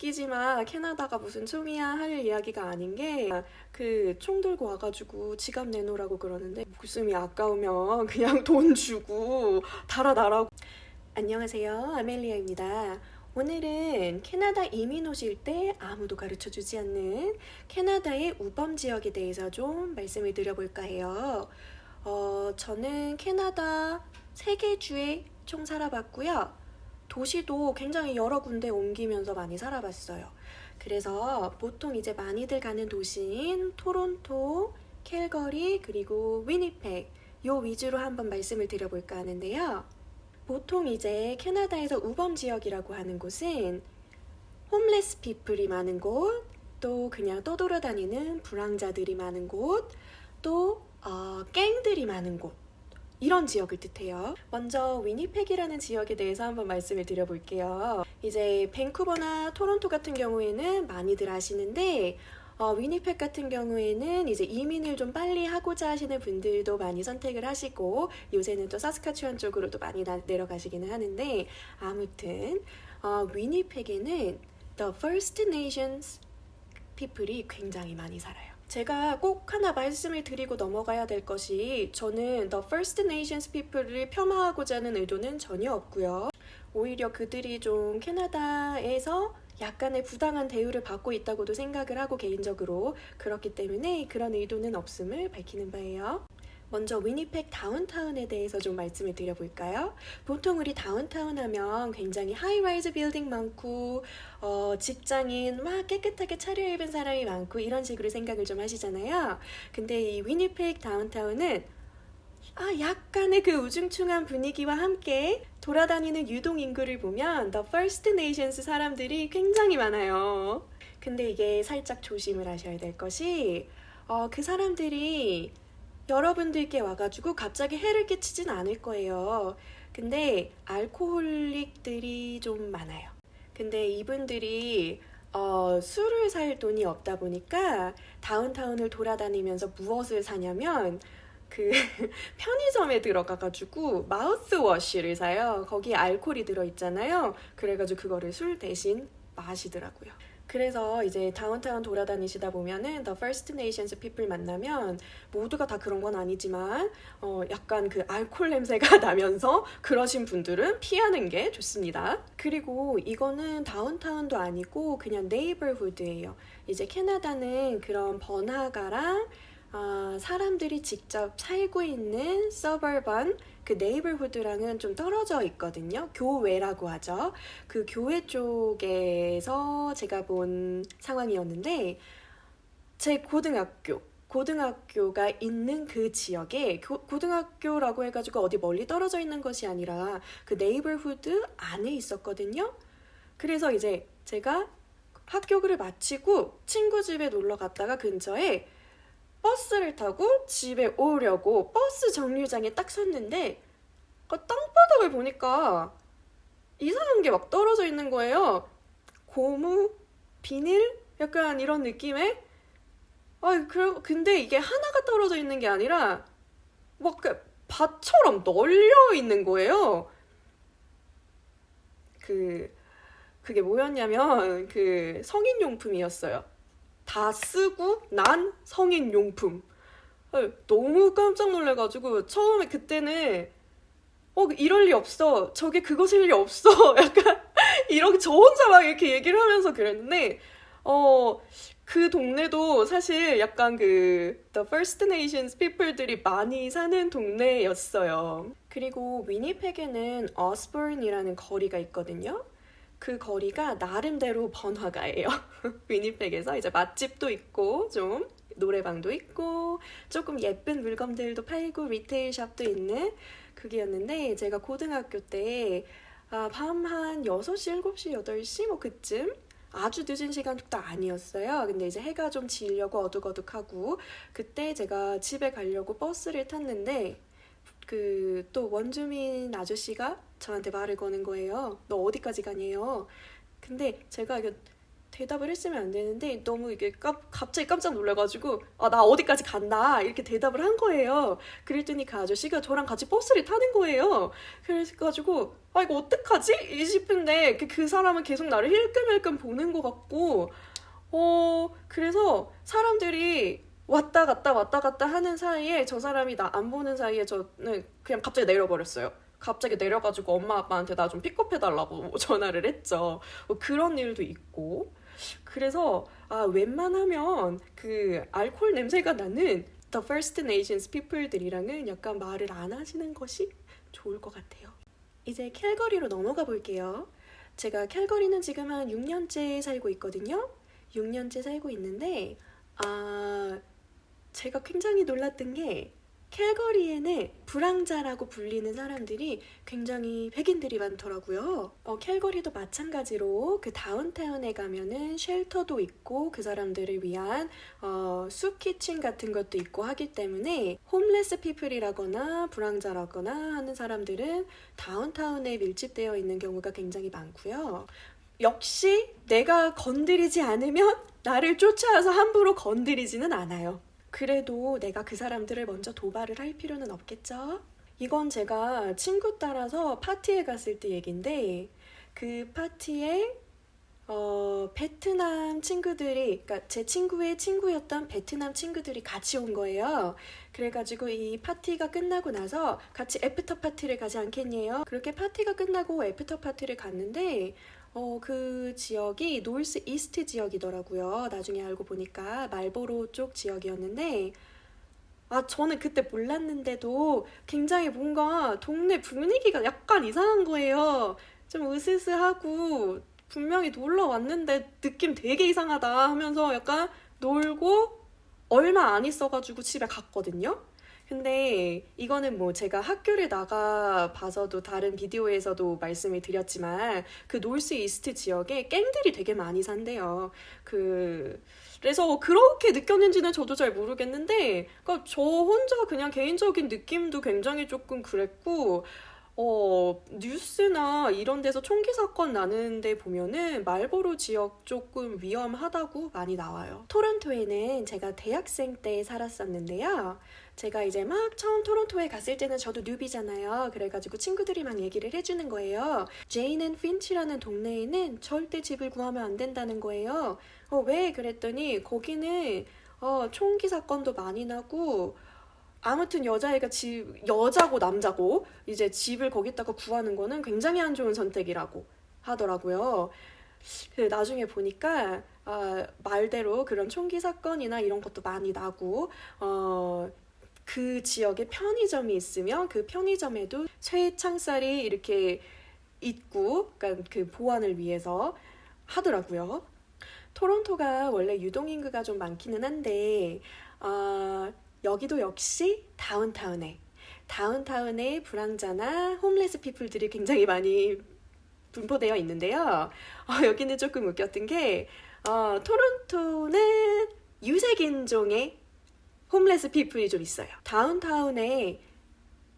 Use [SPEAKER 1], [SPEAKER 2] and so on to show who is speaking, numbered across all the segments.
[SPEAKER 1] 웃기지만 캐나다가 무슨 총이야 할 이야기가 아닌 게 그 총 들고 와가지고 지갑 내놓으라고 그러는데 목숨이 아까우면 그냥 돈 주고 달아나라고. 안녕하세요, 아멜리아입니다. 오늘은 캐나다 이민 오실 때 아무도 가르쳐주지 않는 캐나다의 우범 지역에 대해서 좀 말씀을 드려볼까 해요. 저는 캐나다 3개 주에 총 살아봤고요. 도시도 굉장히 여러 군데 옮기면서 많이 살아봤어요. 그래서 보통 이제 많이들 가는 도시인 토론토, 캘거리, 그리고 위니펙 요 위주로 한번 말씀을 드려볼까 하는데요. 보통 이제 캐나다에서 우범 지역이라고 하는 곳은 홈레스 피플이 많은 곳, 또 그냥 떠돌아다니는 불황자들이 많은 곳, 또 갱들이 많은 곳, 이런 지역을 뜻해요. 먼저 위니펙이라는 지역에 대해서 한번 말씀을 드려볼게요. 이제 밴쿠버나 토론토 같은 경우에는 많이들 아시는데 위니펙 같은 경우에는 이제 이민을 좀 빨리 하고자 하시는 분들도 많이 선택을 하시고 요새는 또 사스카추안 쪽으로도 많이 내려가시기는 하는데 아무튼 위니펙에는 The First Nations people이 굉장히 많이 살아요. 제가 꼭 하나 말씀을 드리고 넘어가야 될 것이 저는 The First Nations people을 폄하하고자 하는 의도는 전혀 없고요. 오히려 그들이 좀 캐나다에서 약간의 부당한 대우를 받고 있다고도 생각을 하고 개인적으로 그렇기 때문에 그런 의도는 없음을 밝히는 바예요. 먼저 위니펙 다운타운에 대해서 좀 말씀을 드려볼까요? 보통 우리 다운타운 하면 굉장히 하이라이즈 빌딩 많고 직장인 막 깨끗하게 차려입은 사람이 많고 이런 식으로 생각을 좀 하시잖아요. 근데 이 위니펙 다운타운은 약간의 그 우중충한 분위기와 함께 돌아다니는 유동인구를 보면 The First Nations 사람들이 굉장히 많아요. 근데 이게 살짝 조심을 하셔야 될 것이 그 사람들이 여러분들께 와가지고 갑자기 해를 끼치진 않을 거예요. 근데 알코올릭들이 좀 많아요. 근데 이분들이 술을 살 돈이 없다 보니까 다운타운을 돌아다니면서 무엇을 사냐면 그 편의점에 들어가가지고 마우스워시를 사요. 거기에 알코올이 들어있잖아요. 그래가지고 그거를 술 대신 마시더라고요. 그래서 이제 다운타운 돌아다니시다 보면은 The First Nations people 만나면 모두가 다 그런 건 아니지만 약간 그 알코올 냄새가 나면서 그러신 분들은 피하는 게 좋습니다. 그리고 이거는 다운타운도 아니고 그냥 네이버후드예요. 이제 캐나다는 그런 번화가랑 사람들이 직접 살고 있는 서버번 그 네이버후드랑은 좀 떨어져 있거든요. 교외라고 하죠. 그 교외 쪽에서 제가 본 상황이었는데 제 고등학교가 있는 그 지역에 고등학교라고 해가지고 어디 멀리 떨어져 있는 것이 아니라 그 네이버후드 안에 있었거든요. 그래서 이제 제가 학교를 마치고 친구 집에 놀러 갔다가 근처에 버스를 타고 집에 오려고 버스 정류장에 딱 섰는데 땅바닥을 보니까 이상한 게 막 떨어져 있는 거예요. 고무, 비닐? 약간 이런 느낌의? 근데 이게 하나가 떨어져 있는 게 아니라 막 밭처럼 널려 있는 거예요. 그게 뭐였냐면 그 성인용품이었어요. 다 쓰고 난 성인용품. 너무 깜짝 놀라가지고 처음에 그때는 이럴 리 없어. 저게 그것일 리 없어. 약간 이렇게 저 혼자 막 이렇게 얘기를 하면서 그랬는데 그 동네도 사실 약간 그 The First Nations people들이 많이 사는 동네였어요. 그리고 위니펙에는 어스버른이라는 거리가 있거든요. 그 거리가 나름대로 번화가예요. 위니펙에서 이제 맛집도 있고 좀 노래방도 있고 조금 예쁜 물건들도 팔고 리테일 샵도 있는 그게였는데 제가 고등학교 때 밤 한 6시, 7시, 8시 뭐 그쯤 아주 늦은 시간도 아니었어요. 근데 이제 해가 좀 지려고 어둑어둑하고 그때 제가 집에 가려고 버스를 탔는데 또 원주민 아저씨가 저한테 말을 거는 거예요. 너 어디까지 가니에요? 근데 제가 이거 대답을 했으면 안 되는데 너무 이게 갑자기 깜짝 놀라가지고 나 어디까지 간다 이렇게 대답을 한 거예요. 그랬더니 그 아저씨가 저랑 같이 버스를 타는 거예요. 그래가지고 이거 어떡하지? 싶은데 그 사람은 계속 나를 힐끔힐끔 보는 것 같고 그래서 사람들이 왔다 갔다 하는 사이에 저 사람이 나 안 보는 사이에 저는 그냥 갑자기 내려버렸어요. 갑자기 내려가지고 엄마 아빠한테 나 좀 픽업해달라고 전화를 했죠. 그런 일도 있고. 그래서 웬만하면 그 알코올 냄새가 나는 The First Nations people들이랑은 약간 말을 안 하시는 것이 좋을 것 같아요. 이제 캘거리로 넘어가 볼게요. 제가 캘거리는 지금 한 6년째 살고 있거든요. 6년째 살고 있는데 제가 굉장히 놀랐던 게 캘거리에는 불황자라고 불리는 사람들이 굉장히 백인들이 많더라고요. 캘거리도 마찬가지로 그 다운타운에 가면은 쉘터도 있고 그 사람들을 위한 숲 키친 같은 것도 있고 하기 때문에 홈레스 피플이라거나 불황자라거나 하는 사람들은 다운타운에 밀집되어 있는 경우가 굉장히 많고요. 역시 내가 건드리지 않으면 나를 쫓아와서 함부로 건드리지는 않아요. 그래도 내가 그 사람들을 먼저 도발을 할 필요는 없겠죠? 이건 제가 친구 따라서 파티에 갔을 때 얘긴데 그 파티에 베트남 친구들이, 그러니까 제 친구의 친구였던 베트남 친구들이 같이 온 거예요. 그래가지고 이 파티가 끝나고 나서 같이 애프터 파티를 가지 않겠냐요? 그렇게 파티가 끝나고 애프터 파티를 갔는데 그 지역이 노스 이스트 지역이더라고요. 나중에 알고 보니까 말보로 쪽 지역이었는데 저는 그때 몰랐는데도 굉장히 뭔가 동네 분위기가 약간 이상한 거예요. 좀 으스스하고 분명히 놀러 왔는데 느낌 되게 이상하다 하면서 약간 놀고 얼마 안 있어가지고 집에 갔거든요. 근데 이거는 뭐 제가 학교를 나가 봐서도 다른 비디오에서도 말씀을 드렸지만 그 노스 이스트 지역에 갱들이 되게 많이 산대요. 그래서 그렇게 느꼈는지는 저도 잘 모르겠는데 그러니까 저 혼자 그냥 개인적인 느낌도 굉장히 조금 그랬고 뉴스나 이런 데서 총기 사건 나는 데 보면은 말보로 지역 조금 위험하다고 많이 나와요. 토론토에는 제가 대학생 때 살았었는데요. 제가 이제 막 처음 토론토에 갔을 때는 저도 뉴비잖아요. 그래가지고 친구들이 막 얘기를 해주는 거예요. 제인 앤 핀치라는 동네에는 절대 집을 구하면 안 된다는 거예요. 왜? 그랬더니 거기는 총기 사건도 많이 나고 아무튼 여자고 남자고 이제 집을 거기다가 구하는 거는 굉장히 안 좋은 선택이라고 하더라고요. 나중에 보니까 말대로 그런 총기 사건이나 이런 것도 많이 나고 그 지역에 편의점이 있으면 그 편의점에도 쇠창살이 이렇게 있고 그러니까 그 보안을 위해서 하더라고요. 토론토가 원래 유동인구가 좀 많기는 한데 여기도 역시 다운타운에 불황자나 홈레스 피플들이 굉장히 많이 분포되어 있는데요. 여기는 조금 웃겼던 게 토론토는 유색인종의 홈레스 피플이 좀 있어요. 다운타운에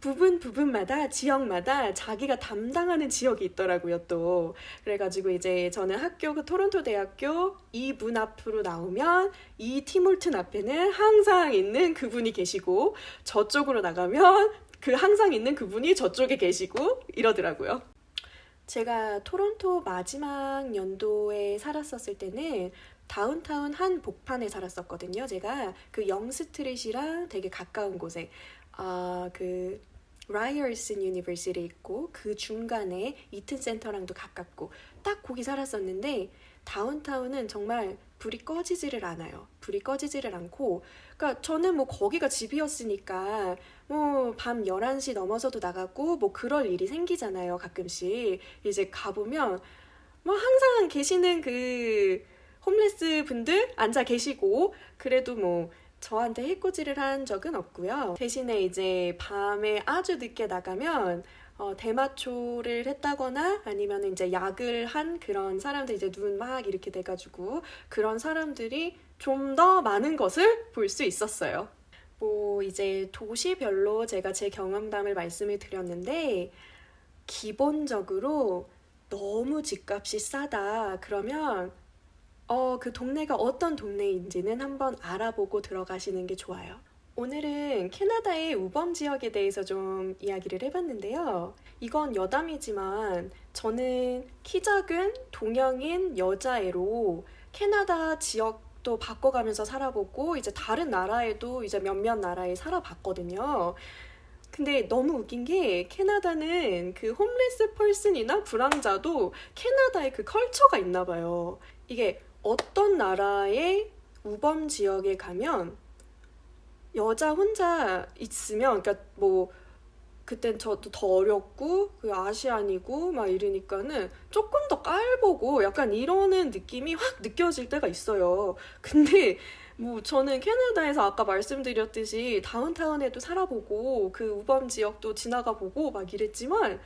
[SPEAKER 1] 부분마다 지역마다 자기가 담당하는 지역이 있더라고요 또. 그래가지고 이제 저는 토론토 대학교 이 문 앞으로 나오면 이 티몰튼 앞에는 항상 있는 그분이 계시고 저쪽으로 나가면 그 항상 있는 그분이 저쪽에 계시고 이러더라고요. 제가 토론토 마지막 연도에 살았었을 때는 다운타운 한 복판에 살았었거든요. 제가 그 영스트릿이랑 되게 가까운 곳에 그 라이어슨 유니버시티 있고 그 중간에 이튼 센터랑도 가깝고 딱 거기 살았었는데 다운타운은 정말 불이 꺼지지를 않아요. 불이 꺼지지를 않고 그러니까 저는 뭐 거기가 집이었으니까 뭐 밤 11시 넘어서도 나가고 뭐 그럴 일이 생기잖아요. 가끔씩 이제 가보면 뭐 항상 계시는 그 홈레스 분들 앉아 계시고 그래도 뭐 저한테 해코지를 한 적은 없고요. 대신에 이제 밤에 아주 늦게 나가면 대마초를 했다거나 아니면 이제 약을 한 그런 사람들 이제 눈 막 이렇게 돼가지고 그런 사람들이 좀 더 많은 것을 볼 수 있었어요. 뭐 이제 도시별로 제가 제 경험담을 말씀을 드렸는데 기본적으로 너무 집값이 싸다 그러면 그 동네가 어떤 동네인지는 한번 알아보고 들어가시는 게 좋아요. 오늘은 캐나다의 우범 지역에 대해서 좀 이야기를 해봤는데요. 이건 여담이지만 저는 키 작은 동양인 여자애로 캐나다 지역도 바꿔가면서 살아보고 이제 다른 나라에도 이제 몇몇 나라에 살아봤거든요. 근데 너무 웃긴 게 캐나다는 그 홈레스 펄슨이나 불황자도 캐나다의 그 컬처가 있나 봐요. 이게 어떤 나라의 우범 지역에 가면 여자 혼자 있으면, 그러니까 뭐 그땐 저도 더 어렸고 그 아시안이고 막 이러니까는 조금 더 깔보고 약간 이러는 느낌이 확 느껴질 때가 있어요. 근데 뭐 저는 캐나다에서 아까 말씀드렸듯이 다운타운에도 살아보고 그 우범 지역도 지나가 보고 막 이랬지만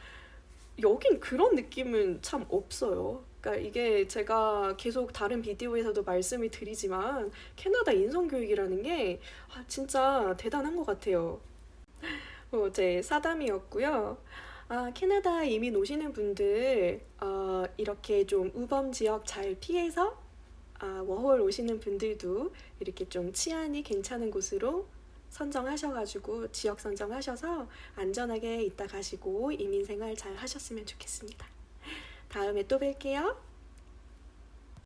[SPEAKER 1] 여긴 그런 느낌은 참 없어요. 그러니까 이게 제가 계속 다른 비디오에서도 말씀을 드리지만 캐나다 인성교육이라는 게 진짜 대단한 것 같아요. 제 사담이었고요. 캐나다 이민 오시는 분들 이렇게 좀 우범 지역 잘 피해서 워홀 오시는 분들도 이렇게 좀 치안이 괜찮은 곳으로 선정하셔가지고 지역 선정하셔서 안전하게 있다 가시고 이민 생활 잘 하셨으면 좋겠습니다. 다음에 또 뵐게요.